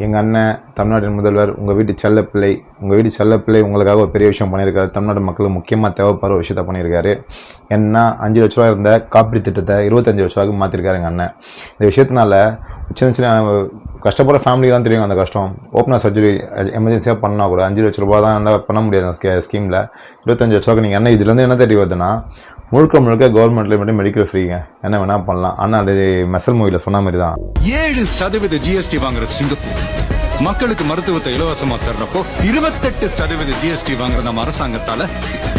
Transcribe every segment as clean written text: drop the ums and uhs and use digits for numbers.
எங்கள் அண்ணன் தமிழ்நாட்டின் முதல்வர் உங்கள் வீட்டு செல்லப்பிள்ளை உங்களுக்காக ஒரு பெரிய விஷயம் பண்ணியிருக்காரு. தமிழ்நாடு மக்களுக்கு முக்கியமாக தேவைப்படுற விஷயத்த பண்ணியிருக்காரு. ஏன்னா 5 லட்ச ரூபா இருந்த காப்பீடு திட்டத்தை 25 லட்ச ரூபாய்க்கு மாற்றிருக்காரு எங்கள் அண்ணன். இந்த விஷயத்தினால சின்ன சின்ன கஷ்டப்படுற ஃபேமிலி தான் தெரியும் அந்த கஷ்டம். ஓப்பனர் சர்ஜரி எமர்ஜென்சியாக பண்ணால் கூட 5 லட்ச ரூபா தான் பண்ண முடியாது அந்த ஸ்கீமில். 25 லட்ச ரூபாய்க்கு நீங்கள் என்ன இதுலேருந்து என்ன தெரிய வருதுன்னா முழுக்க கவர்மெண்ட்ல மட்டும் மெடிக்கல் ஃப்ரீங்க, என்ன வேணா பண்ணலாம். ஆனால் அது மெசல் மூவியில் சொன்ன மாதிரி தான் 7% GST வாங்குற சிங்கப்பூர் மக்களுக்கு மருத்துவத்தை இலவசமா தர்றப்போ 28% GST வாங்குற நம்ம அரசாங்கத்தால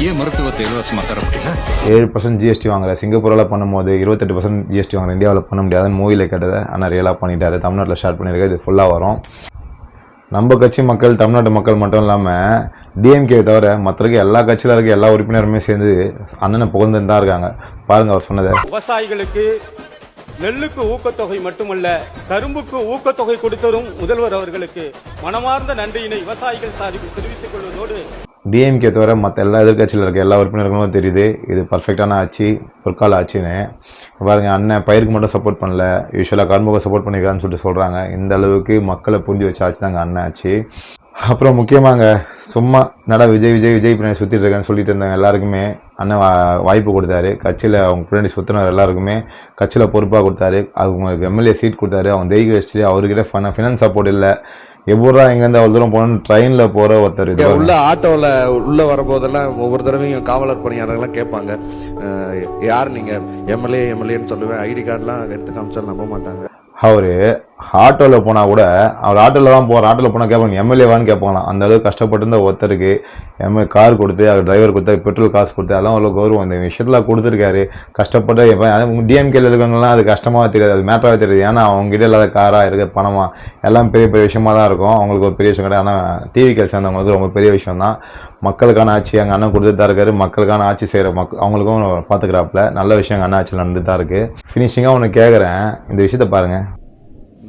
ஏன் மருத்துவத்தை இலவசமா தர முடியல? 7% GST வாங்குற சிங்கப்பூரில் பண்ணும்போது 28% GST வாங்குற இந்தியாவில் பண்ண முடியாதுன்னு மூவியில் கேட்டதை ஆனால் ரியலாக பண்ணிட்டாரு. தமிழ்நாட்டில் ஸ்டார்ட் பண்ணியிருக்காரு. இது ஃபுல்லாக வரும். நம்ம கட்சி மக்கள், தமிழ்நாட்டு மக்கள் மட்டும் இல்லாமல் டிஎம்கே தவிர மற்றக்கு எல்லா கட்சியில் இருக்க எல்லா உறுப்பினருமே சேர்ந்து அண்ணனை புகழ்ந்துன்னு தான் இருக்காங்க. பாருங்க அவர் சொன்னதை. விவசாயிகளுக்கு நெல்லுக்கு ஊக்கத்தொகை மட்டுமல்ல, கரும்புக்கு ஊக்கத்தொகை கொடுத்தரும் முதல்வர் அவர்களுக்கு மனமார்ந்த நன்றியினை விவசாயிகள் சார்பில் தெரிவித்துக் கொள்வதோடு டிஎம்கே தவிர மற்ற எல்லா எதிர்கட்சியில் இருக்க எல்லா உறுப்பினர்களும் தெரியுது இது பர்ஃபெக்டான ஆட்சி, பொற்கால ஆட்சின்னு. பாருங்கள், அண்ணன் பயிருக்கு மட்டும் சப்போர்ட் பண்ணல, யூஸ்வலாக கரும்புக்கு சப்போர்ட் பண்ணிக்கிறான்னு சொல்லிட்டு சொல்கிறாங்க. இந்த அளவுக்கு மக்களை புரிஞ்சு வச்ச ஆட்சி தாங்க அண்ணன் ஆட்சி. அப்புறம் முக்கியமாங்க, சும்மா நட விஜய் பின்னாடி சுற்றிட்டு இருக்கேன்னு சொல்லிட்டு இருந்தாங்க எல்லாருக்குமே அண்ணன் வாய்ப்பு கொடுத்தாரு. கட்சியில் அவங்க பின்னாடி சுற்றினவர் எல்லாருக்குமே கட்சியில் பொறுப்பாக கொடுத்தாரு. அவங்களுக்கு எம்எல்ஏ சீட் கொடுத்தாரு. அவங்க தெய்வ வச்சு அவர்கிட்ட ஃபினான்ஸ் சப்போர்ட் இல்லை. எப்படா எங்கேருந்து அவ்வளோ தூரம் போகணும்னு ட்ரெயினில் போகிற ஒருத்தர் உள்ள ஆட்டோவில் உள்ளே வரும்போதெல்லாம் ஒவ்வொரு தடவையும் காவலர் பணியாளர்கள்லாம் கேட்பாங்க, யார் நீங்கள் எம்எல்ஏன்னு சொல்லுவேன். ஐடி கார்டெலாம் எடுத்து காமிச்சாலும் நம்ப மாட்டாங்க. அவர் ஆட்டோவில் போனால் கூட அவர் ஆட்டோவில் தான் போகிறார். ஆட்டோவில் போனால் கேட்பாங்க எம்எல்ஏவான்னு கேட்பாங்களாம். அந்த அளவுக்கு கஷ்டப்பட்டு ஒருத்தருக்கு கார் கொடுத்து அவர் டிரைவர் கொடுத்து பெட்ரோல் காசு கொடுத்து அதெல்லாம் அவ்வளோ கௌரவம் இந்த விஷயத்தில் கொடுத்துருக்காரு. கஷ்டப்பட்டு டிஎம்கேல இருக்கவங்கலாம் அது கஷ்டமாக தெரியாது, அது மேட்டராகவே தெரியாது. ஏன்னா அவங்ககிட்ட இல்லாத காராக இருக்க பணமாக எல்லாம் பெரிய பெரிய விஷயமா தான் இருக்கும். அவங்களுக்கு ஒரு பெரிய விஷயம் கிடையாது. ஆனால் டிவிக்கு சேர்ந்தவங்களுக்கு ரொம்ப பெரிய விஷயம் தான். மக்களுக்கான ஆட்சி எங்கள் அண்ணன் கொடுத்துட்டு தான் இருக்காரு. மக்களுக்கான ஆட்சி செய்கிற அவங்களுக்கும் பார்த்துக்கிறாப்புல. நல்ல விஷயம் எங்கள் அண்ணன் ஆட்சியில் நடந்துட்டு தான் இருக்குது. ஃபினிஷிங்காக ஒன்று கேட்குறேன், இந்த விஷயத்த பாருங்கள்.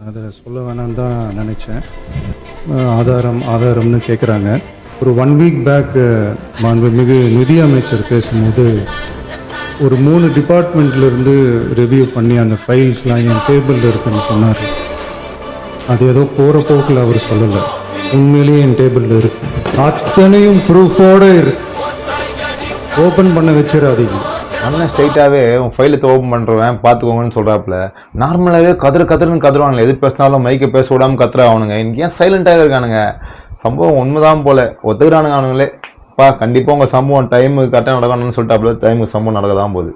அதை சொல்ல வேணான்னு தான் நினச்சேன். ஆதாரம்னு கேட்குறாங்க. ஒரு 1 வீக் பேக் மாண்புமிகு நிதி அமைச்சர் பேசும்போது ஒரு 3 டிபார்ட்மெண்ட்லேருந்து ரிவ்யூ பண்ணி அந்த ஃபைல்ஸ்லாம் என் டேபிளில் இருக்குன்னு சொன்னார். அது ஏதோ போகிற போக்கில் அவர் சொல்லலை, உண்மையிலேயே என் டேபிளில் இருக்கு. அத்தனையும் ப்ரூஃபோடு இருக்கு. ஓப்பன் பண்ண வச்சிடாதீங்க. அண்ணன் ஸ்ட்ரைட்டாகவே உன் ஃபைலை ஓப்பன் பண்ணுறவன் பார்த்துக்கோங்கன்னு சொல்கிறாப்புல. நார்மலாகவே கதறுன்னு கதறுவானுங்க. எது பேசினாலும் மைக்கை பேச விடாமல் கத்துற அவனுங்க. இன்னைக்கு ஏன் சைலண்ட்டாக இருக்கானுங்க? சம்பவம் உண்மைதான் போல ஒத்துக்கிறானுங்க அவனுங்களே. கண்டிப்பாக உங்கள் சம்பவம் டைமுக்கு கரெக்டாக நடக்கணும்னு சொல்லிட்டாப்புல. டைமுக்கு சம்பவம் நடக்க தான் போகுது.